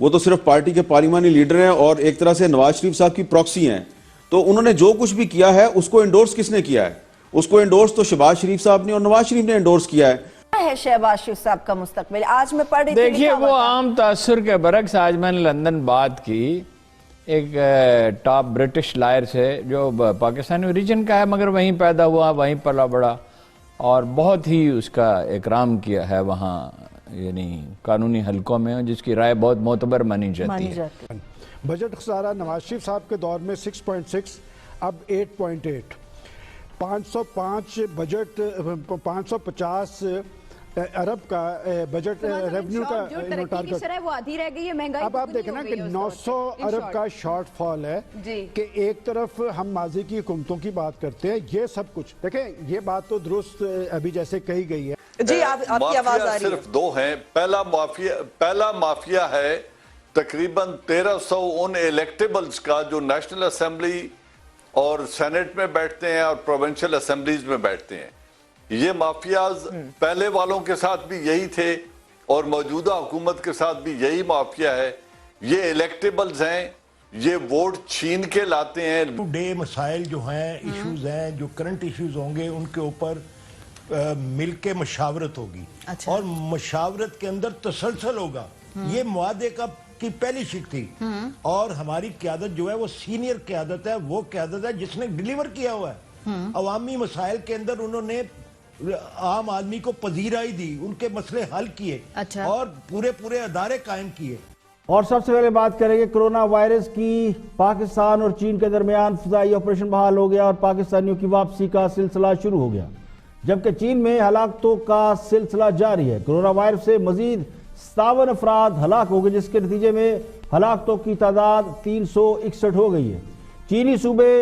وہ تو صرف پارٹی کے پارلیمانی لیڈر ہیں اور ایک طرح سے نواز شریف صاحب کی پراکسی ہیں. تو انہوں نے جو کچھ بھی کیا ہے اس کو انڈورس کس نے کیا ہے؟ اس کو انڈورس تو شہباز شریف صاحب نے اور نواز شریف نے انڈورس کیا ہے. ہے شہباز شریف صاحب کا مستقبل؟ آج میں پڑھ رہی تھی دیکھیے وہ عام تاثر کے برعکس آج میں نے لندن بات کی ایک ٹاپ برٹش لائر سے جو پاکستانی اوریجن کا ہے مگر وہیں پیدا ہوا وہیں پلا بڑا اور بہت ہی اس کا اکرام کیا ہے وہاں یعنی قانونی حلقوں میں جس کی رائے بہت معتبر مانی جاتی ہے. بجٹ خسارہ نواز شریف صاحب کے دور میں 6.6 اب 8.8 505 بجٹ 550 ارب کا بجٹ ریونیو کا ٹارگٹ وہ آدھی رہ گئی ہے مہنگائی. اب آپ دیکھیں نا کہ 900 ارب کا شارٹ فال ہے کہ ایک طرف ہم ماضی کی حکومتوں کی بات کرتے ہیں یہ سب کچھ دیکھیں یہ بات تو درست ابھی جیسے کہی گئی ہے. جی آپ کی آواز آ رہی ہے. صرف دو ہیں. پہلا مافیا ہے تقریباً 1300 ان الیکٹیبلز کا جو نیشنل اسمبلی اور سینٹ میں بیٹھتے ہیں اور پروونشل اسمبلیز میں بیٹھتے ہیں. یہ مافیاز پہلے والوں کے ساتھ بھی یہی تھے اور موجودہ حکومت کے ساتھ بھی یہی مافیا ہے. یہ الیکٹیبلز ہیں یہ ووٹ چھین کے لاتے ہیں. ڈے مسائل جو ہیں ایشوز ہیں جو کرنٹ ایشوز ہوں گے ان کے اوپر مل کے مشاورت ہوگی اور مشاورت کے اندر تسلسل ہوگا. یہ معاہدے کی پہلی شک تھی اور ہماری قیادت جو ہے وہ سینئر قیادت ہے وہ قیادت ہے جس نے ڈیلیور کیا ہوا ہے. عوامی مسائل کے اندر انہوں نے عام آدمی کو پذیرائی دی ان کے مسئلے حل کیے اور پورے ادارے قائم کیے. اور سب سے پہلے بات کریں گے کرونا وائرس کی. پاکستان اور چین کے درمیان فضائی آپریشن بحال ہو گیا اور پاکستانیوں کی واپسی کا سلسلہ شروع ہو گیا جبکہ چین میں ہلاکتوں کا سلسلہ جاری ہے. کرونا وائرس سے مزید 57 افراد ہلاک ہو گئے جس کے نتیجے میں ہلاکتوں کی تعداد 361 ہو گئی ہے. چینی صوبے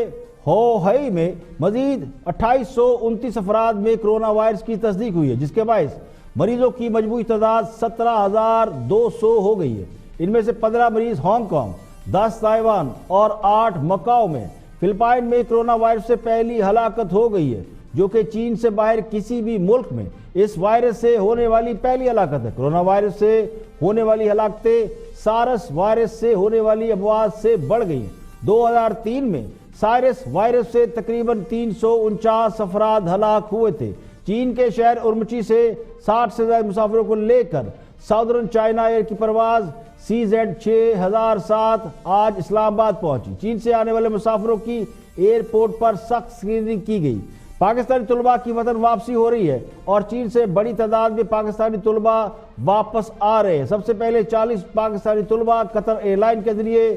ہوہئی میں مزید 2829 افراد میں کرونا وائرس کی تصدیق ہوئی ہے جس کے باعث مریضوں کی مجموعی تعداد 17,200 ہو گئی ہے. ان میں سے 15 مریض ہانگ کانگ، 10 تائیوان اور 8 مکاؤ میں. فلپائن میں کرونا وائرس سے پہلی ہلاکت ہو گئی ہے جو کہ چین سے باہر کسی بھی ملک میں اس وائرس سے ہونے والی پہلی ہلاکت ہے. کرونا وائرس سے ہونے والی ہلاکتیں سارس وائرس سے ہونے والی اموات سے بڑھ گئی ہیں. 2003 میں سائرس وائرس سے تقریباً 349 افراد ہلاک ہوئے تھے. چین کے شہر ارمچی سے 60 سے زائد مسافروں کو لے کر ساؤدرن چائنا ایئر کی پرواز CZ6007 آج اسلام آباد پہنچی. چین سے آنے والے مسافروں کی ایئرپورٹ پر سخت اسکریننگ کی گئی. پاکستانی طلباء کی وطن واپسی ہو رہی ہے اور چین سے بڑی تعداد میں پاکستانی طلباء واپس آ رہے ہیں. سب سے پہلے 40 پاکستانی طلباء قطر ایئر لائن کے ذریعے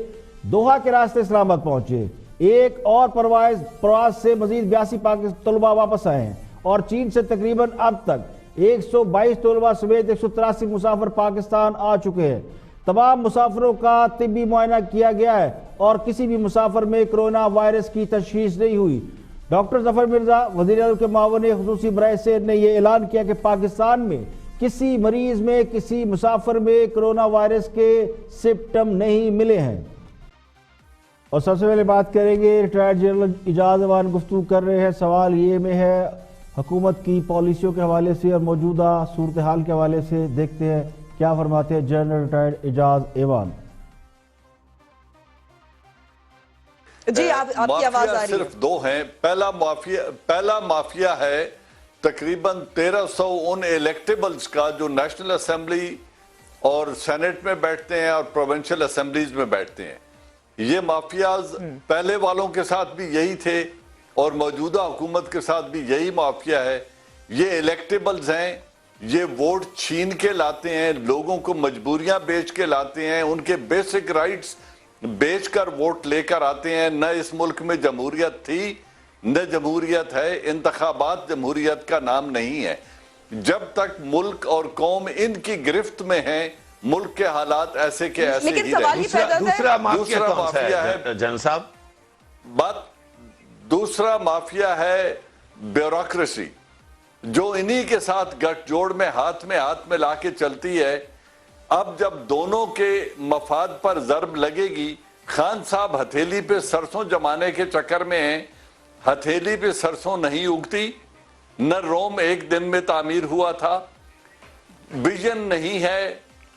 دوحہ کے راستے اسلام آباد پہنچے. ایک اور پرواز سے مزید 82 پاکستانی طلباء واپس آئے ہیں اور چین سے تقریباً اب تک 122 طلباء سمیت 183 مسافر پاکستان آ چکے ہیں. تمام مسافروں کا طبی معائنہ کیا گیا ہے اور کسی بھی مسافر میں کرونا وائرس کی تشخیص نہیں ہوئی. ڈاکٹر ظفر مرزا وزیر اعظم کے معاون خصوصی برائے صحت نے یہ اعلان کیا کہ پاکستان میں کسی مریض میں کسی مسافر میں کرونا وائرس کے سمپٹم نہیں ملے ہیں. اور سب سے پہلے بات کریں گے ریٹائرڈ جنرل اعجاز ایوان گفتگو کر رہے ہیں. سوال یہ میں ہے حکومت کی پالیسیوں کے حوالے سے اور موجودہ صورتحال کے حوالے سے دیکھتے ہیں کیا فرماتے ہیں جنرل ریٹائرڈ اعجاز ایوان. جی آپ کی آواز آ رہی ہے. صرف دو ہیں. پہلا مافیا ہے تقریباً 1300 ان الیکٹیبلز کا جو نیشنل اسمبلی اور سینٹ میں بیٹھتے ہیں اور پروونشل اسمبلیز میں بیٹھتے ہیں. یہ مافیاز پہلے والوں کے ساتھ بھی یہی تھے اور موجودہ حکومت کے ساتھ بھی یہی مافیا ہے. یہ الیکٹیبلز ہیں یہ ووٹ چھین کے لاتے ہیں لوگوں کو مجبوریاں بیچ کے لاتے ہیں ان کے بیسک رائٹس بیچ کر ووٹ لے کر آتے ہیں. نہ اس ملک میں جمہوریت تھی نہ جمہوریت ہے. انتخابات جمہوریت کا نام نہیں ہے. جب تک ملک اور قوم ان کی گرفت میں ہیں ملک کے حالات ایسے کے ایسے ہی رہے. دوسرا مافیا ہے جنرل صاحب دوسرا مافیا ہے بیوروکریسی جو انہی کے ساتھ گٹھ جوڑ میں ہاتھ میں لا کے چلتی ہے. اب جب دونوں کے مفاد پر ضرب لگے گی خان صاحب ہتھیلی پہ سرسوں جمانے کے چکر میں ہیں. ہتھیلی پہ سرسوں نہیں اگتی. نہ روم ایک دن میں تعمیر ہوا تھا. ویژن نہیں ہے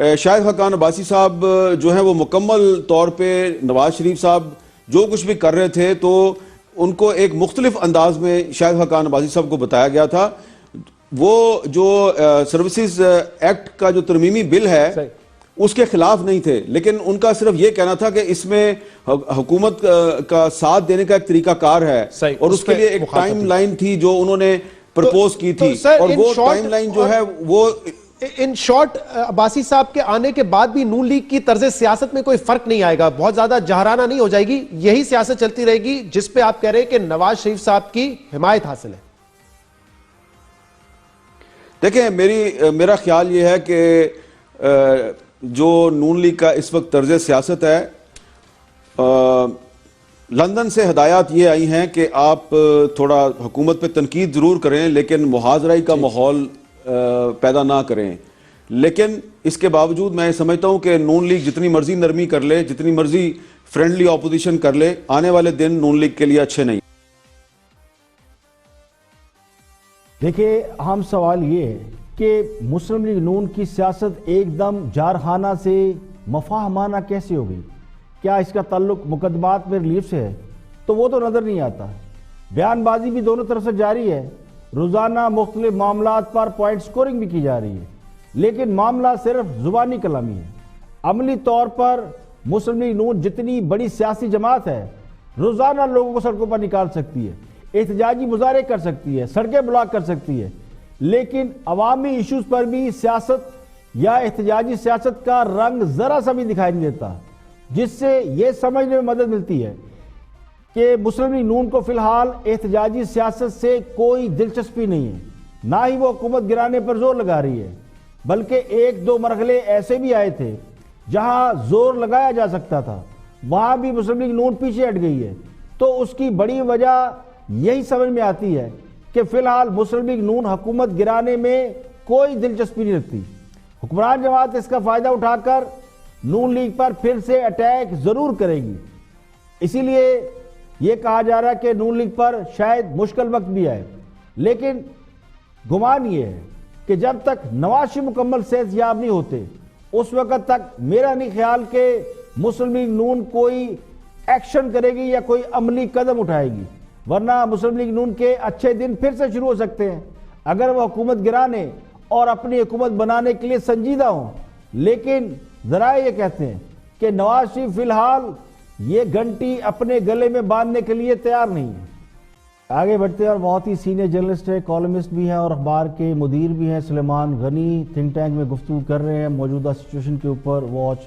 شاہد خاقان عباسی صاحب جو ہیں وہ مکمل طور پہ نواز شریف صاححب جو کچھ بھی کر رہے تھے تو ان کو ایک مختلف انداز میں شاہد خاقان عباسی صاحب کو بتایا گیا تھا. وہ جو سروسز ایکٹ کا جو ترمیمی بل ہے اس کے خلاف نہیں تھے, لیکن ان کا صرف یہ کہنا تھا کہ اس میں حکومت کا ساتھ دینے کا ایک طریقہ کار ہے, اور اس کے لیے ایک ٹائم لائن تھی جو انہوں نے پرپوز کی تھی, اور وہ ٹائم لائن جو ہے وہ ان شارٹ عباسی صاحب کے آنے کے بعد بھی نون لیگ کی طرز سیاست میں کوئی فرق نہیں آئے گا, بہت زیادہ جہرانہ نہیں ہو جائے گی, یہی سیاست چلتی رہے گی جس پہ آپ کہہ رہے ہیں کہ نواز شریف صاحب کی حمایت حاصل ہے. دیکھیں میرا خیال یہ ہے کہ جو نون لیگ کا اس وقت طرز سیاست ہے, لندن سے ہدایات یہ آئی ہیں کہ آپ تھوڑا حکومت پہ تنقید ضرور کریں لیکن محاذرائی کا ماحول پیدا نہ کریں, لیکن اس کے باوجود میں سمجھتا ہوں کہ نون لیگ جتنی مرضی نرمی کر لے, جتنی مرضی فرینڈلی اپوزیشن کر لے, آنے والے دن نون لیگ کے لیے اچھے نہیں. دیکھیں ہم سوال یہ ہے کہ مسلم لیگ نون کی سیاست ایک دم جارحانہ سے مفاہمانہ کیسے ہو گئی؟ کیا اس کا تعلق مقدمات میں ریلیف سے ہے؟ تو وہ تو نظر نہیں آتا. بیان بازی بھی دونوں طرف سے جاری ہے, روزانہ مختلف معاملات پر پوائنٹ سکورنگ بھی کی جا رہی ہے, لیکن معاملہ صرف زبانی کلامی ہے. عملی طور پر مسلم لیگ نون جتنی بڑی سیاسی جماعت ہے, روزانہ لوگوں کو سڑکوں پر نکال سکتی ہے, احتجاجی مظاہرے کر سکتی ہے, سڑکیں بلاک کر سکتی ہے, لیکن عوامی ایشوز پر بھی سیاست یا احتجاجی سیاست کا رنگ ذرا سا بھی دکھائی نہیں دیتا, جس سے یہ سمجھنے میں مدد ملتی ہے کہ مسلم لیگ نون کو فی الحال احتجاجی سیاست سے کوئی دلچسپی نہیں ہے, نہ ہی وہ حکومت گرانے پر زور لگا رہی ہے, بلکہ ایک دو مرحلے ایسے بھی آئے تھے جہاں زور لگایا جا سکتا تھا, وہاں بھی مسلم لیگ نون پیچھے ہٹ گئی ہے. تو اس کی بڑی وجہ یہی سمجھ میں آتی ہے کہ فی الحال مسلم لیگ نون حکومت گرانے میں کوئی دلچسپی نہیں رکھتی. حکمران جماعت اس کا فائدہ اٹھا کر نون لیگ پر پھر سے اٹیک ضرور کرے گی, اسی لیے یہ کہا جا رہا ہے کہ نون لیگ پر شاید مشکل وقت بھی آئے, لیکن گمان یہ ہے کہ جب تک نواز شریف مکمل صحت یاب نہیں ہوتے اس وقت تک میرا نہیں خیال کہ مسلم لیگ نون کوئی ایکشن کرے گی یا کوئی عملی قدم اٹھائے گی, ورنہ مسلم لیگ نون کے اچھے دن پھر سے شروع ہو سکتے ہیں اگر وہ حکومت گرانے اور اپنی حکومت بنانے کے لیے سنجیدہ ہوں. لیکن ذرائع یہ کہتے ہیں کہ نواز شریف فی الحال یہ گھنٹی اپنے گلے میں باندھنے کے لیے تیار نہیں ہے. آگے بڑھتے ہیں اور بہت ہی سینئر جرنلسٹ ہے, کالمسٹ بھی ہیں اور اخبار کے مدیر بھی ہیں, سلیمان غنی تھنک ٹینک میں گفتگو کر رہے ہیں موجودہ سچویشن کے اوپر. واچ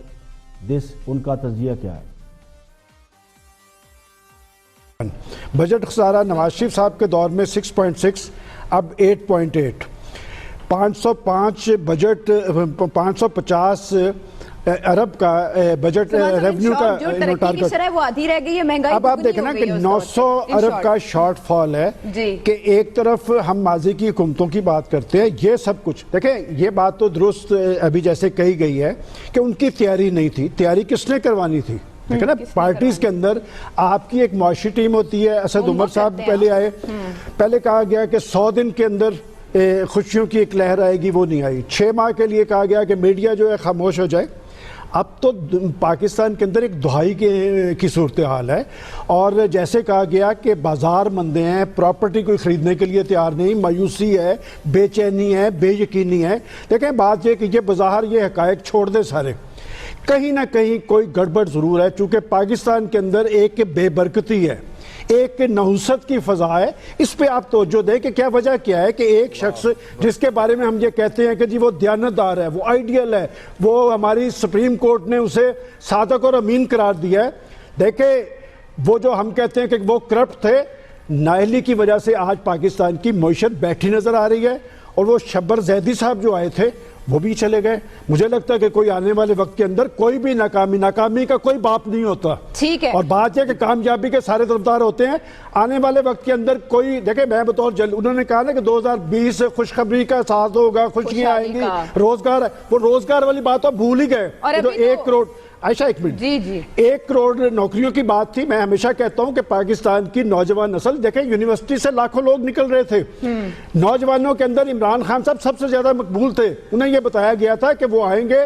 دس, ان کا تجزیہ کیا ہے؟ بجٹ خسارہ نواز شریف صاحب کے دور میں 6.6 اب 8.8, 505 بجٹ 550 ارب کا بجٹ ریونیو کا ترقی شرح وہ آدھی رہ گئی ہے, مہنگائی اب آپ دیکھیں نا کہ 900 ارب کا شارٹ فال ہے کہ ایک طرف ہم ماضی کی حکومتوں کی بات کرتے ہیں, یہ سب کچھ دیکھیں یہ بات تو درست ابھی جیسے کہی گئی ہے کہ ان کی تیاری نہیں تھی, تیاری کس نے کروانی تھی؟ دیکھیں نا پارٹیز کے اندر آپ کی ایک معاشی ٹیم ہوتی ہے, اسد عمر صاحب پہلے آئے, پہلے کہا گیا کہ 100 دن کے اندر خوشیوں کی ایک لہر آئے گی, وہ نہیں آئی. 6 ماہ کے لیے کہا گیا کہ میڈیا جو ہے خاموش ہو جائے. اب تو پاکستان کے اندر ایک دہائی کی صورتحال ہے, اور جیسے کہا گیا کہ بازار مندے ہیں, پراپرٹی کوئی خریدنے کے لیے تیار نہیں, مایوسی ہے, بے چینی ہے, بے یقینی ہے. دیکھیں بات یہ کہ یہ بظاہر یہ حقائق چھوڑ دیں سارے, کہیں نہ کہیں کوئی گڑبڑ ضرور ہے, چونکہ پاکستان کے اندر ایک بے برکتی ہے, ایک نحوست کی فضا ہے. اس پہ آپ توجہ دیں کہ کیا وجہ کیا ہے کہ ایک شخص جس کے بارے میں ہم یہ کہتے ہیں کہ جی وہ دیانتدار ہے, وہ آئیڈیل ہے, وہ ہماری سپریم کورٹ نے اسے صادق اور امین قرار دیا ہے. دیکھیں وہ جو ہم کہتے ہیں کہ وہ کرپٹ تھے, نااہلی کی وجہ سے آج پاکستان کی معیشت بیٹھی نظر آ رہی ہے, اور وہ شبر زیدی صاحب جو آئے تھے وہ بھی چلے گئے. مجھے لگتا ہے کہ کوئی آنے والے وقت کے اندر کوئی بھی ناکامی کا کوئی باپ نہیں ہوتا. ٹھیک ہے, اور بات یہ کہ کامیابی کے سارے طرفدار ہوتے ہیں. آنے والے وقت کے اندر کوئی دیکھیں, میں بطور انہوں نے کہا نا کہ 2020 خوشخبری کا ساتھ ہوگا, خوشیاں آئیں گی, روزگار, وہ روزگار والی بات آپ بھول ہی گئے. تو 1 کروڑ عائشہ ایک منٹ, 1 کروڑ نوکریوں کی بات تھی. میں ہمیشہ کہتا ہوں کہ پاکستان کی نوجوان نسل, دیکھیں یونیورسٹی سے لاکھوں لوگ نکل رہے تھے, نوجوانوں کے اندر عمران خان صاحب سب سے زیادہ مقبول تھے. انہیں یہ بتایا گیا تھا کہ وہ آئیں گے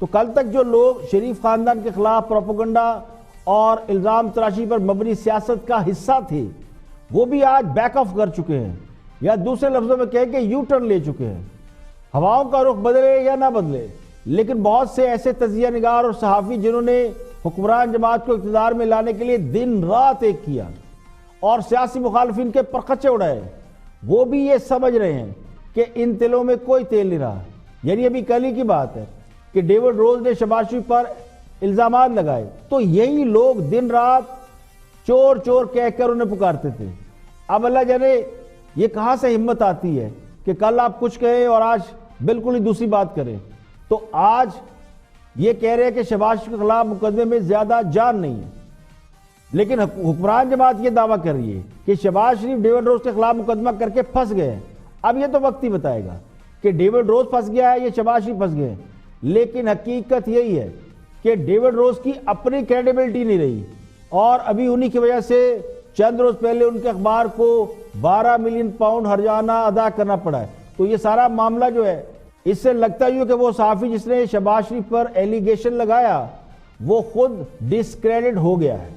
تو کل تک جو لوگ شریف خاندان کے خلاف پروپیگنڈا اور الزام تراشی پر مبنی سیاست کا حصہ تھے وہ بھی آج بیک آف کر چکے ہیں، یا دوسرے لفظوں میں کہیں کہ یو ٹرن لے چکے ہیں۔ ہواؤں کا رخ بدلے یا نہ بدلے، لیکن بہت سے ایسے تجزیہ نگار اور صحافی جنہوں نے حکمران جماعت کو اقتدار میں لانے کے لیے دن رات ایک کیا اور سیاسی مخالفین کے پرخچے اڑائے، وہ بھی یہ سمجھ رہے ہیں کہ ان تلوں میں کوئی تیل نہیں رہا۔ یعنی ابھی کل ہی کی بات ہے کہ ڈیوڈ روز نے شہباز شریف پر الزامات لگائے تو یہی لوگ دن رات چور چور کہہ کر انہیں پکارتے تھے۔ اب اللہ جانے یہ کہاں سے ہمت آتی ہے کہ کل آپ کچھ کہیں اور آج بالکل ہی دوسری بات کریں۔ تو آج یہ کہہ رہے ہیں کہ شہباز شریف کے خلاف مقدمے میں زیادہ جان نہیں ہے، لیکن حکمران جماعت یہ دعویٰ کر رہی ہے کہ شہباز شریف ڈیوڈ روز کے خلاف مقدمہ کر کے پھنس گئے ہیں۔ اب یہ تو وقت ہی بتائے گا کہ ڈیوڈ روز پھنس گیا ہے یا شہباز شریف پھنس گئے ہیں، لیکن حقیقت یہی ہے کہ ڈیوڈ روز کی اپنی کریڈیبلٹی نہیں رہی، اور ابھی انہی کی وجہ سے چند روز پہلے ان کے اخبار کو 12 ملین پاؤنڈ ہرجانہ ادا کرنا پڑا ہے۔ تو یہ سارا معاملہ جو ہے اس سے لگتا ہی ہے کہ وہ صحافی جس نے شہباز شریف پر ایلیگیشن لگایا وہ خود ڈسکریڈٹ ہو گیا ہے۔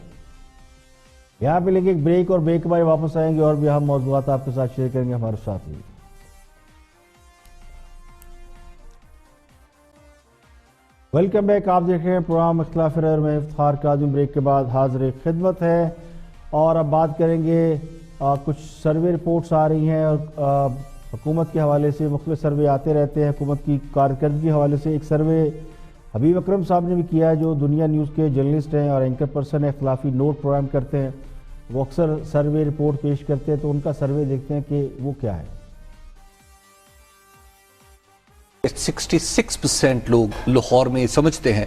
یہاں پہ لیکن ایک بریک، اور بریک کے بعد واپس آئیں گے اور بھی اہم موضوعات آپ کے ساتھ شیئر کریں گے، ہمارے ساتھ ہی۔ ویلکم بیک، آپ دیکھ رہے ہیں پروگرام اختلاف رائے میں افتخار کاظمی۔ بریک کے بعد حاضر خدمت ہے اور اب بات کریں گے کچھ سروے رپورٹس آ رہی ہیں اور حکومت کے حوالے سے مختلف سروے آتے رہتے ہیں حکومت کی کارکردگی کے حوالے سے۔ ایک سروے حبیب اکرم صاحب نے بھی کیا ہے جو دنیا نیوز کے جرنلسٹ ہیں اور اینکر پرسن ہیں، اختلافی نوٹ پروگرام کرتے ہیں، وہ اکثر سروے رپورٹ پیش کرتے ہیں، تو ان کا سروے دیکھتے ہیں کہ وہ کیا ہے۔ 66% لوگ لاہور میں سمجھتے ہیں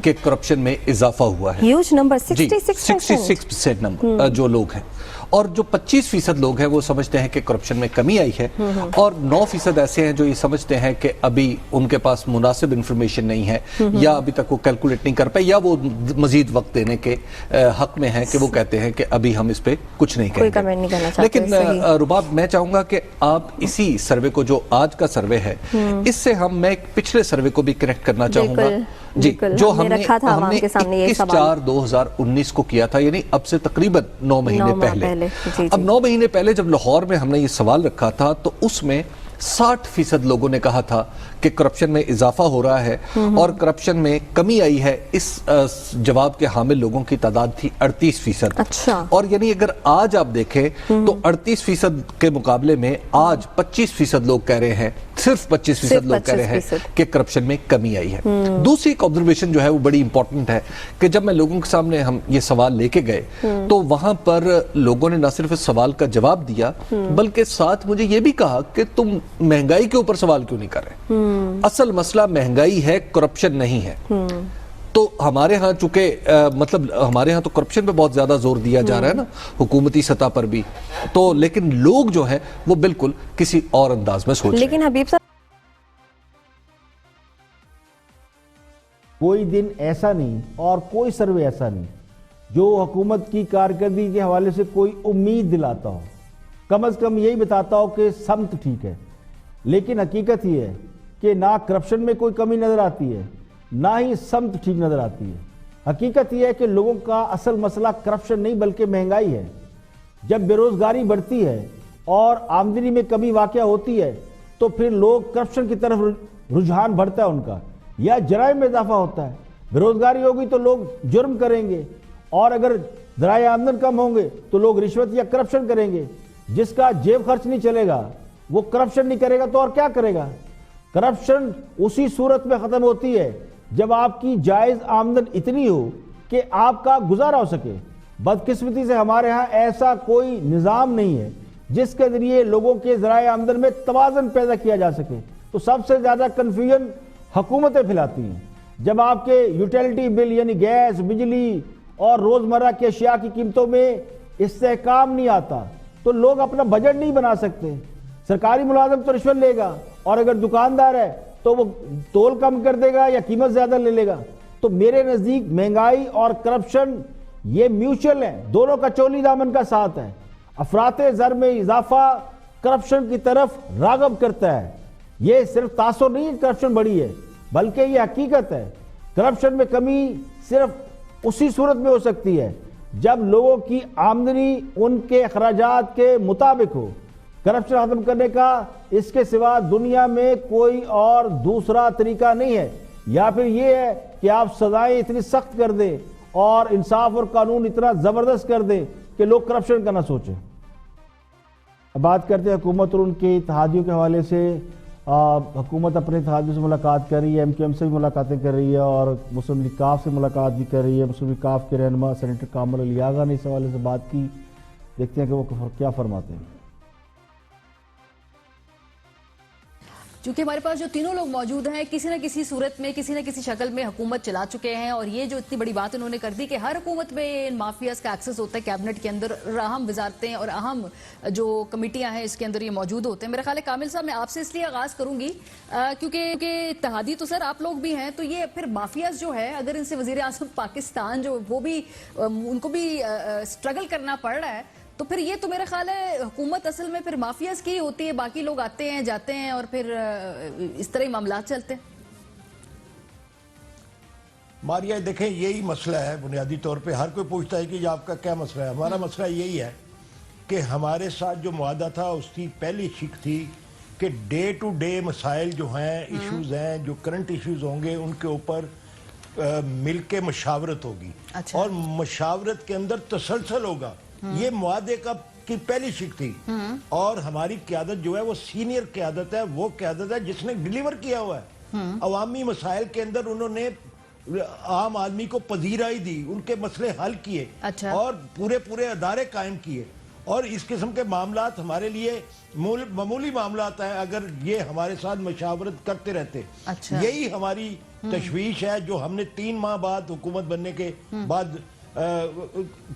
کہ کرپشن میں اضافہ ہوا ہے۔ ہیوج نمبر، 66% نمبر جو لوگ ہیں، اور جو 25% لوگ ہیں وہ سمجھتے ہیں کہ کرپشن میں کمی آئی ہے، اور 9% ایسے ہیں جو یہ سمجھتے ہیں کہ ابھی ان کے پاس مناسب انفارمیشن نہیں ہے، یا ابھی تک وہ کیلکولیٹ نہیں کر پائے، یا وہ مزید وقت دینے کے حق میں ہیں کہ وہ کہتے ہیں کہ ابھی ہم اس پہ کچھ نہیں کہیں گے۔ لیکن رباب، میں چاہوں گا کہ آپ اسی سروے کو جو آج کا سروے ہے اس سے میں ایک پچھلے سروے کو بھی کنیکٹ کرنا چاہوں گا جی، جو ہم نے 21/4/2019 کو کیا تھا، یعنی اب سے تقریباً 9 مہینے پہلے۔ اب 9 مہینے پہلے جب لاہور میں ہم نے یہ سوال رکھا تھا تو اس میں 60% لوگوں نے کہا تھا کہ کرپشن میں اضافہ ہو رہا ہے اور کرپشن میں کمی آئی ہے۔ اس جواب کے حامل لوگوں کی تعداد تھی 38%۔ اور یعنی اگر آج آپ دیکھیں تو 38% کے مقابلے میں آج 25% لوگ کہہ رہے ہیں، صرف 25% لوگ کہہ رہے ہیں کہ کرپشن میں کمی آئی ہے۔ دوسری ایک آبزرویشن جو ہے وہ بڑی امپورٹنٹ ہے کہ جب میں لوگوں کے سامنے ہم یہ سوال لے کے گئے تو وہاں پر لوگوں نے نہ صرف اس سوال کا جواب دیا بلکہ ساتھ مجھے یہ بھی کہا کہ تم مہنگائی کے اوپر سوال کیوں نہیں کر رہے؟ اصل مسئلہ مہنگائی ہے، کرپشن نہیں ہے۔ تو ہمارے ہاں چونکہ مطلب ہمارے ہاں تو کرپشن پہ بہت زیادہ زور دیا جا رہا ہے نا حکومتی سطح پر بھی، تو لیکن لوگ جو ہیں وہ بالکل کسی اور انداز میں سوچ رہے ہیں۔ لیکن حبیب صاحب، کوئی دن ایسا نہیں اور کوئی سروے ایسا نہیں جو حکومت کی کارکردگی کے حوالے سے کوئی امید دلاتا ہو، کم از کم یہی بتاتا ہو کہ سمت ٹھیک ہے۔ لیکن حقیقت یہ ہے کہ نہ کرپشن میں کوئی کمی نظر آتی ہے، نہ ہی سمت ٹھیک نظر آتی ہے۔ حقیقت یہ ہے کہ لوگوں کا اصل مسئلہ کرپشن نہیں بلکہ مہنگائی ہے۔ جب بے روزگاری بڑھتی ہے اور آمدنی میں کمی واقع ہوتی ہے تو پھر لوگ کرپشن کی طرف رجحان بڑھتا ہے ان کا، یا جرائم میں اضافہ ہوتا ہے۔ بے روزگاری ہوگی تو لوگ جرم کریں گے، اور اگر ذرائع آمدن کم ہوں گے تو لوگ رشوت یا کرپشن کریں گے۔ جس کا جیب خرچ نہیں چلے گا وہ کرپشن نہیں کرے گا تو اور کیا کرے گا؟ کرپشن اسی صورت میں ختم ہوتی ہے جب آپ کی جائز آمدن اتنی ہو کہ آپ کا گزارا ہو سکے۔ بدقسمتی سے ہمارے ہاں ایسا کوئی نظام نہیں ہے جس کے ذریعے لوگوں کے ذرائع آمدن میں توازن پیدا کیا جا سکے۔ تو سب سے زیادہ کنفیوژن حکومتیں پھیلاتی ہیں۔ جب آپ کے یوٹیلیٹی بل یعنی گیس، بجلی اور روزمرہ کے اشیاء کی قیمتوں میں استحکام نہیں آتا تو لوگ اپنا بجٹ نہیں بنا سکتے۔ سرکاری ملازم تو رشوت لے گا، اور اگر دکاندار ہے تو وہ تول کم کر دے گا یا قیمت زیادہ لے لے گا۔ تو میرے نزدیک مہنگائی اور کرپشن یہ میوچل ہیں، دونوں کا چولی دامن کا ساتھ ہے۔ افراط زر میں اضافہ کرپشن کی طرف راغب کرتا ہے۔ یہ صرف تاثر نہیں ہے کرپشن بڑی ہے، بلکہ یہ حقیقت ہے. کرپشن میں کمی صرف اسی صورت میں ہو سکتی ہے جب لوگوں کی آمدنی ان کے اخراجات کے مطابق ہو. کرپشن ختم کرنے کا اس کے سوا دنیا میں کوئی اور دوسرا طریقہ نہیں ہے. یا پھر یہ ہے کہ آپ سزائیں اتنی سخت کر دیں اور انصاف اور قانون اتنا زبردست کر دیں کہ لوگ کرپشن کا نہ سوچیں. اب بات کرتے ہیں حکومت اور ان کے اتحادیوں کے حوالے سے. حکومت اپنے اتحادیوں سے ملاقات کر رہی ہے, ایم کیو ایم سے بھی ملاقاتیں کر رہی ہے اور مسلم لیگ کاف سے ملاقات بھی کر رہی ہے. مسلم لیگ کاف کے رہنما سینیٹر کامل علی آغا نے اس حوالے سے بات کی. دیکھتے ہیں کہ وہ کیا فرماتے ہیں. چونکہ ہمارے پاس جو تینوں لوگ موجود ہیں کسی نہ کسی صورت میں کسی نہ کسی شکل میں حکومت چلا چکے ہیں, اور یہ جو اتنی بڑی بات انہوں نے کر دی کہ ہر حکومت میں ان مافیاز کا ایکسس ہوتا ہے کیبنٹ کے اندر, اہم وزارتیں اور اہم جو کمیٹیاں ہیں اس کے اندر یہ موجود ہوتے ہیں. میرا خیال ہے کامل صاحب میں آپ سے اس لیے آغاز کروں گی کیونکہ اتحادی تو سر آپ لوگ بھی ہیں, تو یہ پھر مافیاز جو ہے اگر ان سے وزیر اعظم پاکستان جو وہ بھی ان کو بھی اسٹرگل کرنا پڑ رہا ہے, تو پھر یہ تو میرا خیال ہے حکومت اصل میں پھر مافیاز کی ہوتی ہے, باقی لوگ آتے ہیں جاتے ہیں اور پھر اس طرح ہی معاملات چلتے ہیں. ماریا دیکھیں یہی مسئلہ ہے بنیادی طور پہ. ہر کوئی پوچھتا ہے کہ یہ آپ کا کیا مسئلہ ہے. ہمارا مسئلہ یہی ہے کہ ہمارے ساتھ جو معاہدہ تھا اس کی پہلی شق تھی کہ ڈے ٹو ڈے مسائل جو ہیں, ایشوز ہیں, جو کرنٹ ایشوز ہوں گے ان کے اوپر مل کے مشاورت ہوگی اور مشاورت کے اندر تسلسل ہوگا. یہ معاہدے کی پہلی شق تھی اور ہماری قیادت جو ہے وہ سینئر قیادت ہے, وہ قیادت ہے جس نے ڈیلیور کیا ہوا ہے. عوامی مسائل کے اندر انہوں نے عام آدمی کو پذیرائی دی, ان کے مسئلے حل کیے اور پورے ادارے قائم کیے. اور اس قسم کے معاملات ہمارے لیے معمولی معاملات ہیں اگر یہ ہمارے ساتھ مشاورت کرتے رہتے. یہی ہماری تشویش ہے جو ہم نے 3 ماہ بعد حکومت بننے کے بعد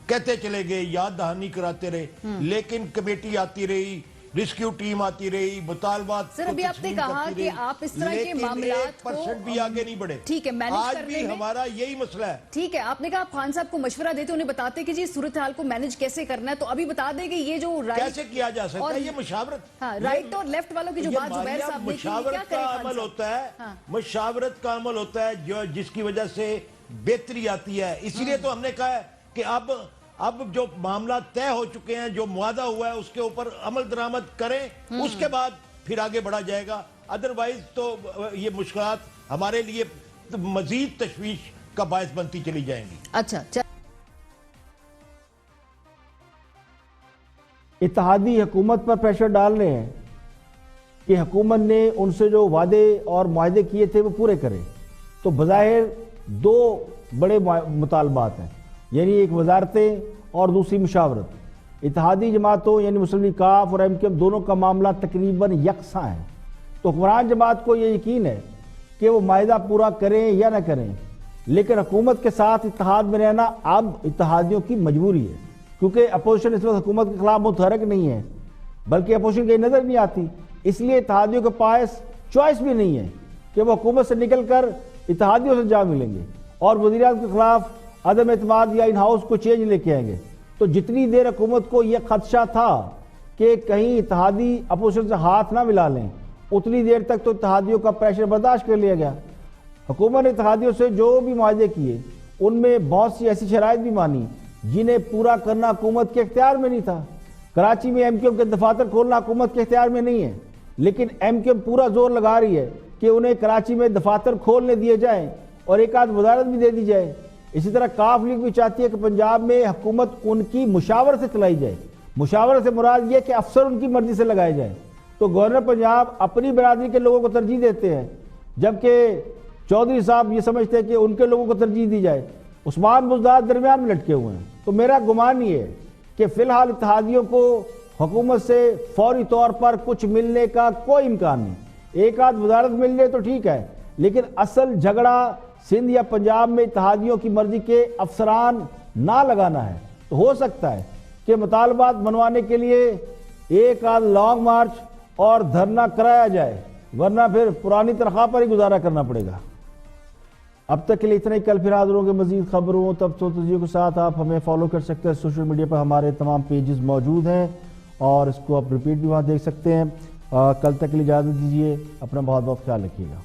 کہتے چلے گئے, یاد دہانی کراتے رہے, لیکن کمیٹی آتی رہی, ریسکیو ٹیم آتی رہی, مطالبات سر ابھی آپ نے کہا کہ آپ اس طرح کے معاملات کو 1% بھی آگے نہیں بڑھے. ٹھیک ہے, مینیج آج کرنے بھی میں ہمارا یہی مسئلہ ہے. ٹھیک ہے, آپ نے کہا آپ خان صاحب کو مشورہ دیتے, انہیں بتاتے کہ جی صورتحال کو مینیج کیسے کرنا ہے, تو ابھی بتا دیں کہ یہ جو کیسے کیا جا سکتا ہے, یہ مشاورت رائٹ اور لیفٹ والوں کی جو بات زبیر صاحب نے کی, مشاورت کا عمل ہوتا ہے, مشاورت کا عمل ہوتا ہے جس کی وجہ سے بہتری آتی ہے. اسی لیے تو ہم نے کہا ہے کہ اب جو معاملات طے ہو چکے ہیں, جو معاہدہ ہوا ہے اس کے اوپر عمل درآمد کریں, اس کے بعد پھر آگے بڑھا جائے گا. ادروائز تو یہ مشکلات ہمارے لیے مزید تشویش کا باعث بنتی چلی جائیں گی. اچھا, اتحادی حکومت پر پریشر ڈال رہے ہیں کہ حکومت نے ان سے جو وعدے اور معاہدے کیے تھے وہ پورے کریں. تو بظاہر 2 بڑے مطالبات ہیں, یعنی ایک وزارتیں اور دوسری مشاورت. اتحادی جماعتوں یعنی مسلم لیگ کاف اور ایم کیو ایم دونوں کا معاملہ تقریباً یکساں ہے. تو حکمران جماعت کو یہ یقین ہے کہ وہ معاہدہ پورا کریں یا نہ کریں, لیکن حکومت کے ساتھ اتحاد میں رہنا اب اتحادیوں کی مجبوری ہے, کیونکہ اپوزیشن اس وقت حکومت کے خلاف متحرک نہیں ہے, بلکہ اپوزیشن کہیں نظر نہیں آتی. اس لیے اتحادیوں کے پاس چوائس بھی نہیں ہے کہ وہ حکومت سے نکل کر اتحادیوں سے جا ملیں گے اور وزیر اعظم کے خلاف عدم اعتماد یا ان ہاؤس کو چینج لے کے آئیں گے. تو جتنی دیر حکومت کو یہ خدشہ تھا کہ کہیں اتحادی اپوزیشن سے ہاتھ نہ ملا لیں, اتنی دیر تک تو اتحادیوں کا پریشر برداشت کر لیا گیا. حکومت نے اتحادیوں سے جو بھی معاہدے کیے ان میں بہت سی ایسی شرائط بھی مانی جنہیں پورا کرنا حکومت کے اختیار میں نہیں تھا. کراچی میں ایم کیو ایم کے دفاتر کھولنا حکومت کے اختیار میں نہیں ہے, لیکن ایم کیو ایم پورا زور لگا رہی ہے کہ انہیں کراچی میں دفاتر کھولنے دیے جائیں اور ایک آدھ وزارت بھی دے دی جائے. اسی طرح کاف لیگ بھی چاہتی ہے کہ پنجاب میں حکومت ان کی مشاورت سے چلائی جائے. مشاورت سے مراد یہ کہ افسر ان کی مرضی سے لگائے جائیں. تو گورنر پنجاب اپنی برادری کے لوگوں کو ترجیح دیتے ہیں, جبکہ چودھری صاحب یہ سمجھتے ہیں کہ ان کے لوگوں کو ترجیح دی جائے. عثمان بزدار درمیان میں لٹکے ہوئے ہیں. تو میرا گمان یہ ہے کہ فی الحال اتحادیوں کو حکومت سے فوری طور پر کچھ ملنے کا کوئی امکان نہیں. ایک آدھ وزارت مل جائے تو ٹھیک ہے, لیکن اصل جھگڑا سندھ یا پنجاب میں اتحادیوں کی مرضی کے افسران نہ لگانا ہے. تو ہو سکتا ہے کہ مطالبات منوانے کے لیے ایک آدھ لانگ مارچ اور دھرنا کرایا جائے, ورنہ پھر پرانی تنخواہ پر ہی گزارا کرنا پڑے گا. اب تک کے لیے اتنا ہی. کل پھر حاضر ہوں گے مزید خبروں تجزیوں کے ساتھ. آپ ہمیں فالو کر سکتے ہیں سوشل میڈیا پر, ہمارے تمام پیجز موجود ہیں اور اس کو آپ ریپیٹ بھی وہاں دیکھ سکتے ہیں. کل تک کے لیے اجازت دیجیے, اپنا بہت بہت خیال رکھیے گا.